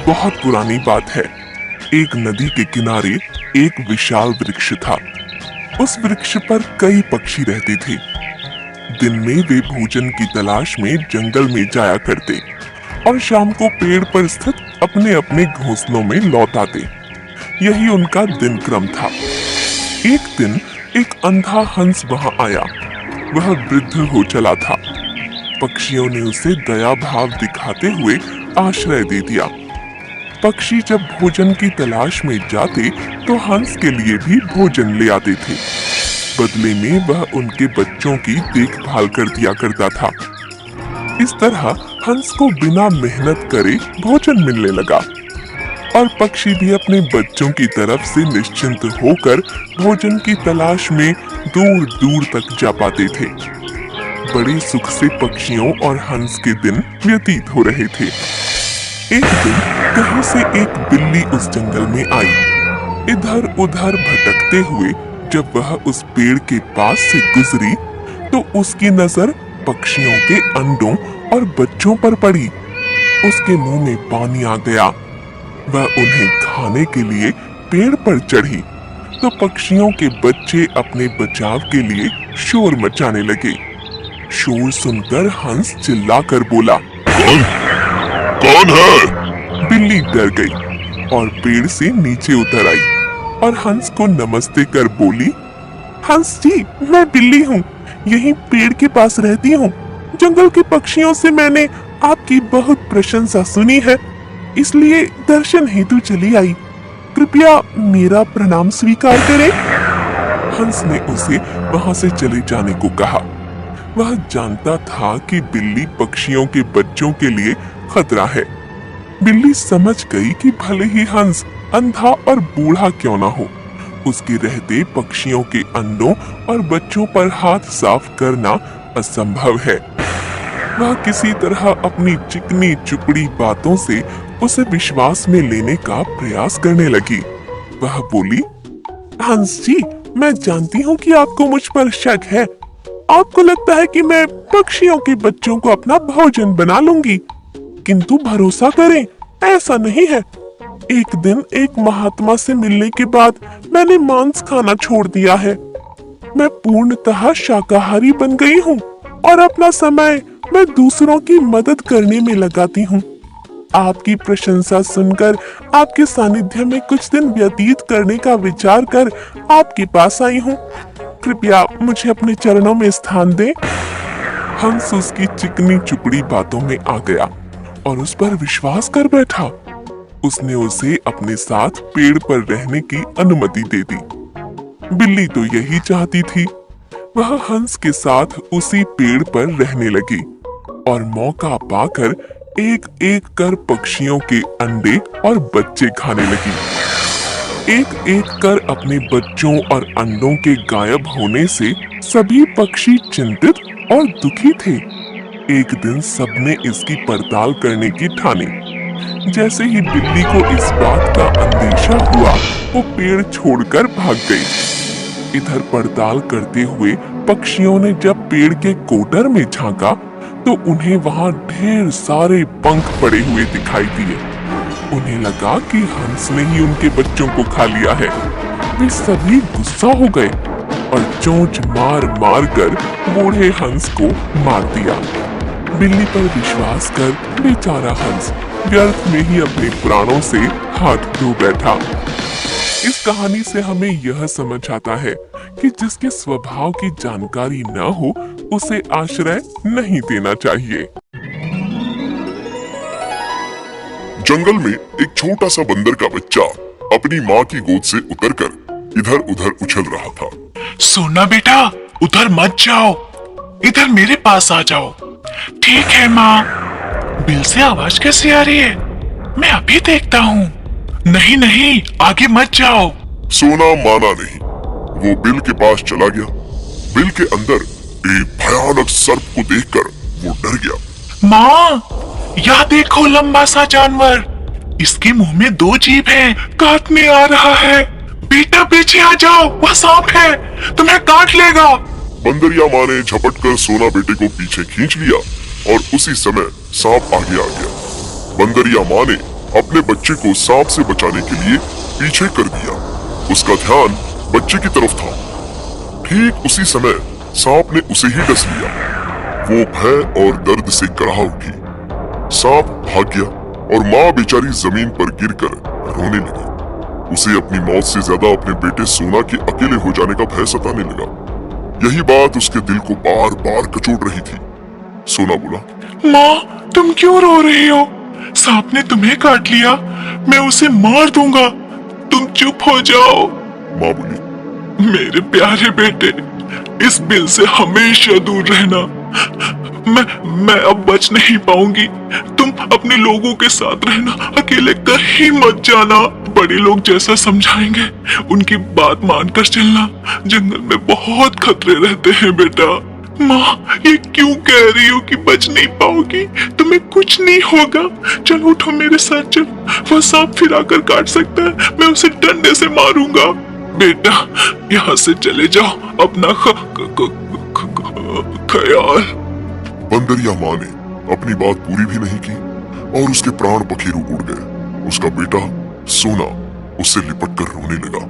बहुत पुरानी बात है। एक नदी के किनारे एक विशाल वृक्ष था। उस वृक्ष पर कई पक्षी रहते थे। दिन में वे भोजन की तलाश में जंगल में जाया करते और शाम को पेड़ पर स्थित अपने अपने घोंसलों में लौट आते। यही उनका दिन क्रम था। एक दिन एक अंधा हंस वहां आया। वह वृद्ध हो चला था। पक्षियों ने उसे दया भाव दिखाते हुए आश्रय दे दिया। पक्षी जब भोजन की तलाश में जाते तो हंस के लिए भी भोजन ले आते थे। बदले में वह उनके बच्चों की देखभाल कर दिया करता था। इस तरह हंस को बिना मेहनत करे भोजन मिलने लगा और पक्षी भी अपने बच्चों की तरफ से निश्चिंत होकर भोजन की तलाश में दूर दूर तक जा पाते थे। बड़े सुख से पक्षियों और हंस के दिन व्यतीत हो रहे थे। एक दिन कहीं से एक बिल्ली उस जंगल में आई। इधर उधर भटकते हुए जब वह उस पेड़ के पास से गुजरी तो उसकी नजर पक्षियों के अंडों और बच्चों पर पड़ी। उसके मुंह में पानी आ गया। वह उन्हें खाने के लिए पेड़ पर चढ़ी तो पक्षियों के बच्चे अपने बचाव के लिए शोर मचाने लगे। शोर सुनकर हंस चिल्लाकर बोला, कौन है? बिल्ली डर गई और पेड़ से नीचे उतर आई और हंस को नमस्ते कर बोली, हंस जी, मैं बिल्ली हूँ, यहीं पेड़ के पास रहती हूँ। जंगल के पक्षियों से मैंने आपकी बहुत प्रशंसा सुनी है, इसलिए दर्शन हेतु चली आई। कृपया मेरा प्रणाम स्वीकार करें। हंस ने उसे वहां से चले जाने को कहा। वह जानता था कि बिल्ली पक्षियों के बच्चों के लिए खतरा है। बिल्ली समझ गई कि भले ही हंस अंधा और बूढ़ा क्यों ना हो, उसके रहते पक्षियों के अंडों और बच्चों पर हाथ साफ करना असंभव है। वह किसी तरह अपनी चिकनी चुपड़ी बातों से उसे विश्वास में लेने का प्रयास करने लगी। वह बोली, हंस जी, मैं जानती हूँ कि आपको मुझ पर शक है। आपको लगता है कि मैं पक्षियों के बच्चों को अपना भोजन बना लूंगी, किंतु भरोसा करें, ऐसा नहीं है। एक दिन एक महात्मा से मिलने के बाद मैंने मांस खाना छोड़ दिया है। मैं पूर्णतः शाकाहारी बन गई हूँ और अपना समय मैं दूसरों की मदद करने में लगाती हूँ। आपकी प्रशंसा सुनकर आपके सानिध्य में कुछ दिन व्यतीत करने का विचार कर आपके पास आई हूँ। कृपया मुझे अपने चरणों में स्थान दें। हंस उसकी चिकनी चुपड़ी बातों में आ गया और उस पर विश्वास कर बैठा। उसने उसे अपने साथ पेड़ पर रहने की अनुमति दे दी। बिल्ली तो यही चाहती थी। वह हंस के साथ उसी पेड़ पर रहने लगी और मौका पाकर एक एक कर पक्षियों के अंडे और बच्चे खाने लगी। एक एक कर अपने बच्चों और अंडों के गायब होने से सभी पक्षी चिंतित और दुखी थे। एक दिन सबने इसकी पड़ताल करने की ठानी। जैसे ही बिल्ली को इस बात का अंदेशा हुआ, वो पेड़ छोड़कर भाग गई। इधर पड़ताल करते हुए पक्षियों ने जब पेड़ के कोटर में झांका तो उन्हें वहां ढेर सारे पंख पड़े हुए दिखाई दिए। उन्हें लगा कि हंस ने ही उनके बच्चों को खा लिया है। वे सभी गुस्सा हो गए और चोंच मार मार कर बूढ़े हंस को मार दिया। बिल्ली पर विश्वास कर बेचारा हंस व्यर्थ में ही अपने प्राणों से हाथ धो बैठा। इस कहानी से हमें यह समझ आता है कि जिसके स्वभाव की जानकारी न हो उसे आश्रय नहीं देना चाहिए। जंगल में एक छोटा सा बंदर का बच्चा अपनी माँ की गोद से उतरकर इधर उधर उछल रहा था। सोना बेटा, उधर मत जाओ, इधर मेरे पास आ जाओ। ठीक है माँ। बिल से आवाज कैसे आ रही है? मैं अभी देखता हूँ। नहीं नहीं, आगे मत जाओ। सोना माना नहीं। वो बिल के पास चला गया। बिल के अंदर एक भयानक सर्प को देखकर वो डर गया। माँ, यहाँ देखो लंबा सा जानवर। इसके मुंह में 2 जीभ हैं, काटने आ रहा है। बेटा पीछे आ जाओ, वह सांप है, तुम्हें काट लेगा। बंदरिया माँ ने झपट कर सोना बेटे को पीछे खींच लिया और उसी समय सांप आगे आ गया। बंदरिया माँ ने अपने बच्चे को सांप से बचाने के लिए पीछे कर दिया। उसका ध्यान बच्चे की तरफ था। ठीक उसी समय सांप ने उसे ही डस लिया। वो भय और दर्द से कराह उठी। सांप भाग गया और माँ बेचारी जमीन पर गिरकर रोने लगी। उसे अपनी मौत से ज्यादा अपने बेटे सोना के अकेले हो जाने का भय सताने लगा। यही बात उसके दिल को बार बार कचोट रही थी। सोना बोला, माँ तुम क्यों रो रही हो? सांप ने तुम्हें काट लिया, मैं उसे मार दूंगा, तुम चुप हो जाओ। माँ बोली, मेरे प्यारे बेटे, इस बिल से हमेशा दूर रहना। मैं अब बच नहीं पाऊंगी। तुम अपने लोगों के साथ रहना, अकेले कहीं मत जाना। बड़े लोग जैसा समझाएंगे उनकी बात मानकर चलना। जंगल में बहुत खतरे रहते हैं बेटा। माँ ये क्यों कह रही हो कि बच नहीं पाओगी? तुम्हें कुछ नहीं होगा। चलो उठो मेरे साथ चल। वो सांप फिर आकर काट सकता है, मैं उसे डंडे से मारूंगा। बेटा यहाँ से चले जाओ, अपना ख्याल। बंदरिया माँ ने अपनी बात पूरी भी नहीं की और उसके प्राण पखेरु उड़ गए। उसका बेटा सोना उससे लिपट कर रोने लगा।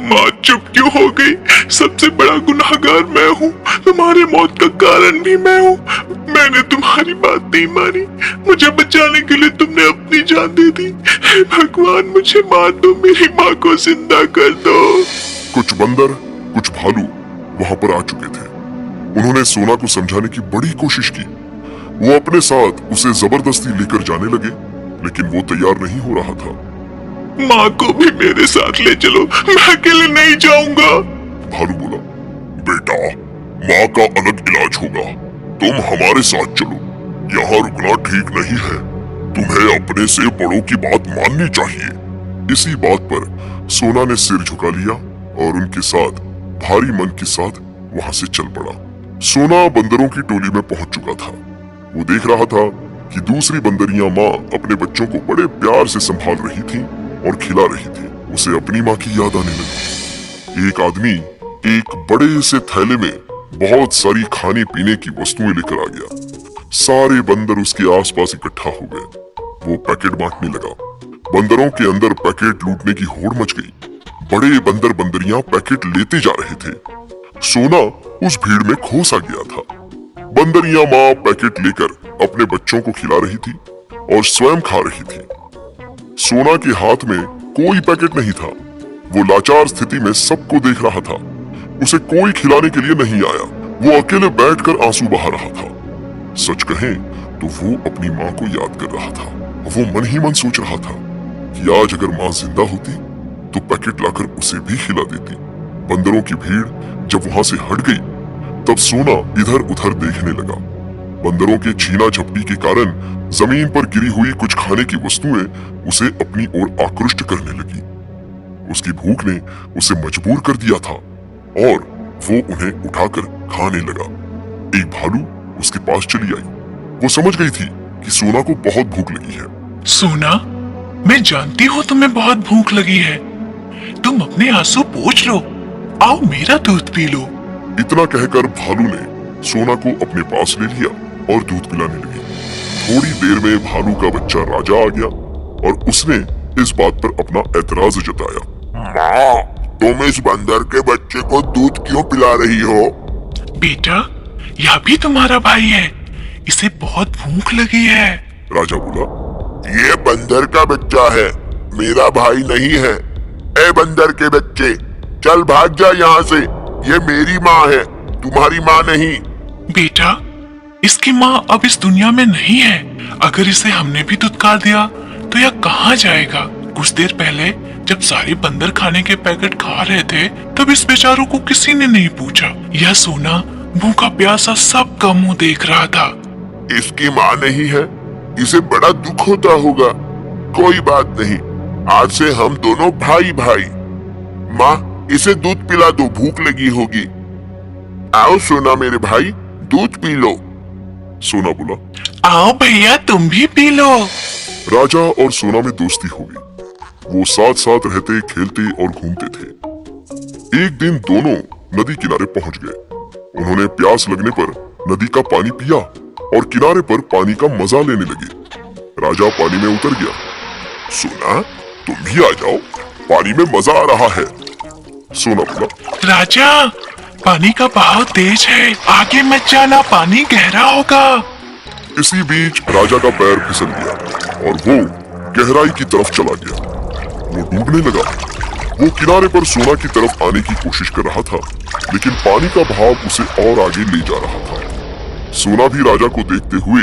माँ चुप क्यों हो गई? सबसे बड़ा गुनाहगार मैं हूँ, तुम्हारे मौत का कारण भी मैं हूँ। मैंने तुम्हारी बात नहीं मानी, मुझे बचाने के लिए तुमने अपनी जान दे दी। हे भगवान मुझे मार दो, मेरी माँ को जिंदा कर दो। कुछ बंदर कुछ भालू वहां पर आ चुके थे। उन्होंने सोना को समझाने की बड़ी कोशिश की। वो अपने साथ उसे जबरदस्ती लेकर जाने लगे, लेकिन वो तैयार नहीं हो रहा था। माँ को भी मेरे साथ ले चलो, मैं अकेले नहीं जाऊंगा। भालू बोला, बेटा माँ का अलग इलाज होगा, तुम हमारे साथ चलो। यहाँ रुकना ठीक नहीं है, तुम्हें अपने से बड़ों की बात माननी चाहिए। इसी बात पर सोना ने सिर झुका लिया और उनके साथ भारी मन के साथ वहां से चल पड़ा। सोना बंदरों की टोली में पहुंच चुका था। वो देख रहा था कि दूसरी बंदरियां माँ अपने बच्चों को बड़े प्यार से संभाल रही थी और खिला रही थी। उसे अपनी माँ की याद आने लगी। एक आदमी एक बड़े से थैले में बहुत सारी खाने पीने की वस्तुएं लेकर आ गया। सारे बंदर उसके आसपास इकट्ठा हो गए। वो पैकेट बांटने लगा। बंदरों के अंदर पैकेट लूटने की होड़ मच गई। बड़े बंदर बंदरियां पैकेट लेते जा रहे थे। सोना उस भीड़ में खोस आ गया था। बंदरियां माँ पैकेट लेकर अपने बच्चों को खिला रही थी और स्वयं खा रही थी। सोना के हाथ में कोई पैकेट नहीं था। वो लाचार स्थिति में सबको देख रहा था। उसे कोई खिलाने के लिए नहीं आया। वो अकेले बैठकर आंसू बहा रहा था। सच कहें तो वो अपनी माँ को याद कर रहा था। वो मन ही मन सोच रहा था कि आज अगर माँ जिंदा होती तो पैकेट लाकर उसे भी खिला देती। बंदरों की भीड़ जब वहां से हट गई तब सोना इधर उधर देखने लगा। बंदरों के छीना झपटी के कारण जमीन पर गिरी हुई कुछ खाने की वस्तुएं उसे अपनी ओर आकृष्ट करने लगी। उसकी भूख ने उसे मजबूर कर दिया था और वो उन्हें उठाकर खाने लगा। एक भालू उसके पास चली आई। वो समझ गई थी कि सोना को बहुत भूख लगी है। सोना, मैं जानती हूँ तुम्हें बहुत भूख लगी है। तुम अपने आंसू पोंछ लो, आओ मेरा दूध पी लो। इतना कहकर भालू ने सोना को अपने पास ले लिया और दूध पिलाने लगी। थोड़ी देर में भालू का बच्चा राजा आ गया और उसने इस बात पर अपना एतराज जताया। माँ, तुम इस बंदर के बच्चे को दूध क्यों पिला रही हो? बेटा, यह भी तुम्हारा भाई है, इसे बहुत भूख लगी है। राजा बोला, ये बंदर का बच्चा है, मेरा भाई नहीं है। ए बंदर के बच्चे, चल भाग जा यहाँ से। ये मेरी माँ है, तुम्हारी माँ नहीं। बेटा, इसकी माँ अब इस दुनिया में नहीं है। अगर इसे हमने भी दुत्कार दिया तो यह कहाँ जाएगा? कुछ देर पहले जब सारे बंदर खाने के पैकेट खा रहे थे तब इस बेचारों को किसी ने नहीं पूछा। यह सोना भूखा प्यासा सबका मुंह देख रहा था। इसकी माँ नहीं है, इसे बड़ा दुख होता होगा। कोई बात नहीं, आज से हम दोनों भाई भाई। माँ, इसे दूध पिला दो, भूख लगी होगी। आओ सोना मेरे भाई, दूध पी लो। सोना बोला, आओ भैया तुम भी पी लो। राजा और सोना में दोस्ती हो गई। वो साथ साथ रहते, खेलते और घूमते थे। एक दिन दोनों नदी किनारे पहुंच गए। उन्होंने प्यास लगने पर नदी का पानी पिया और किनारे पर पानी का मजा लेने लगे। राजा पानी में उतर गया सोना, तुम भी आ जाओ, पानी में मजा आ रहा है। सोना बोला, राजा, पानी का बहाव तेज है, आगे मत जाना, पानी गहरा होगा। इसी बीच राजा का पैर फिसल गया और वो गहराई की तरफ चला गया। वो डूबने लगा। वो किनारे पर सोना की तरफ आने की कोशिश कर रहा था, लेकिन पानी का बहाव उसे और आगे ले जा रहा था। सोना भी राजा को देखते हुए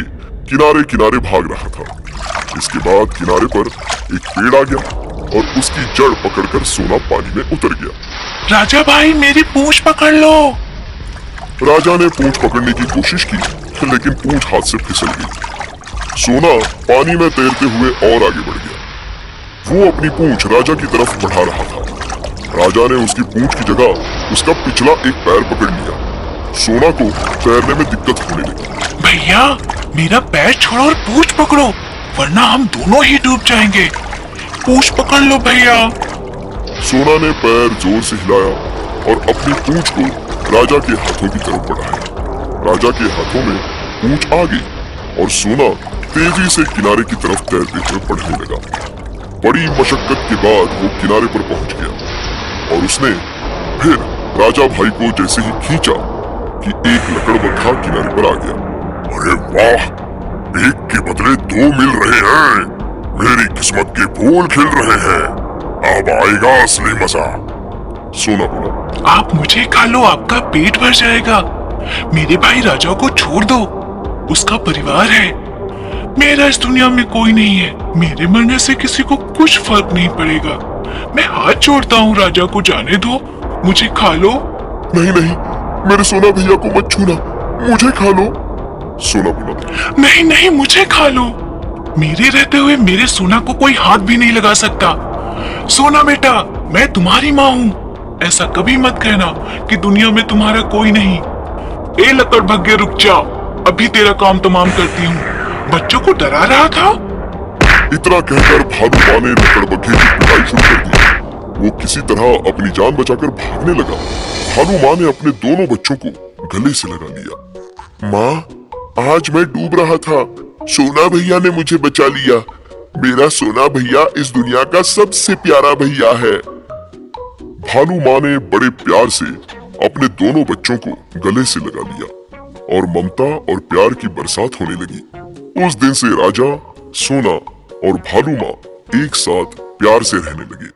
किनारे किनारे भाग रहा था। इसके बाद किनारे पर एक पेड़ आ गया और उसकी जड़ पकड़कर सोना पानी में उतर गया। राजा भाई, मेरी पूंछ पकड़ लो। राजा ने पूंछ पकड़ने की कोशिश की, लेकिन पूंछ हाथ से फिसल गई। सोना पानी में तैरते हुए और आगे बढ़ गया। वो अपनी पूंछ राजा की तरफ बढ़ा रहा था। राजा ने उसकी पूंछ की जगह उसका पिछला एक पैर पकड़ लिया। सोना को तैरने में दिक्कत होने लगी। भैया, मेरा पैर छोड़ो और पूंछ पकड़ो, वरना हम दोनों ही डूब जाएंगे। पूंछ पकड़ लो भैया। सोना ने पैर जोर से हिलाया और अपनी पूंछ को राजा के हाथों की तरफ बढ़ाया। राजा के हाथों में पूंछ आ गई और सोना तेजी से किनारे की तरफ तैरते हुए बढ़ने लगा। बड़ी मशक्कत के बाद वो किनारे पर पहुंच गया और उसने फिर राजा भाई को जैसे ही खींचा कि एक लकड़बग्घा किनारे पर आ गया। अरे वाह, एक के बदले दो मिल रहे हैं। मेरी किस्मत के फूल खिल रहे हैं। अब आएगा असली मजा। सोना बोला, आप मुझे खा लो, आपका पेट भर जाएगा। मेरे भाई राजा को छोड़ दो, उसका परिवार है। मेरा इस दुनिया में कोई नहीं है। मेरे मरने से किसी को कुछ फर्क नहीं पड़ेगा। मैं हाथ जोड़ता हूँ, राजा को जाने दो, मुझे खा लो। नहीं नहीं, मेरे सोना भैया को मत छूना, मुझे खा लो। सोना बोला, नहीं नहीं, मुझे खा लो। मेरे रहते हुए मेरे सोना को कोई हाथ भी नहीं लगा सकता। सोना बेटा, मैं तुम्हारी माँ हूँ। ऐसा कभी मत कहना कि दुनिया में तुम्हारा कोई नहीं। ए लकड़बग्घे, रुक जा, अभी तेरा काम तमाम करती हूँ। बच्चों को डरा रहा था। इतना कहकर भालू माँ ने लकड़बग्घे की पिटाई शुरू कर दी। वो किसी तरह अपनी जान बचाकर भागने लगा। भालू माँ ने अपने दोनों बच्चों को गले से लगा लिया। माँ, आज मैं डूब रहा था, सोना भैया ने मुझे बचा लिया। मेरा सोना भैया इस दुनिया का सबसे प्यारा भैया है। भालू माँ ने बड़े प्यार से अपने दोनों बच्चों को गले से लगा लिया और ममता और प्यार की बरसात होने लगी। उस दिन से राजा, सोना और भालू माँ एक साथ प्यार से रहने लगे।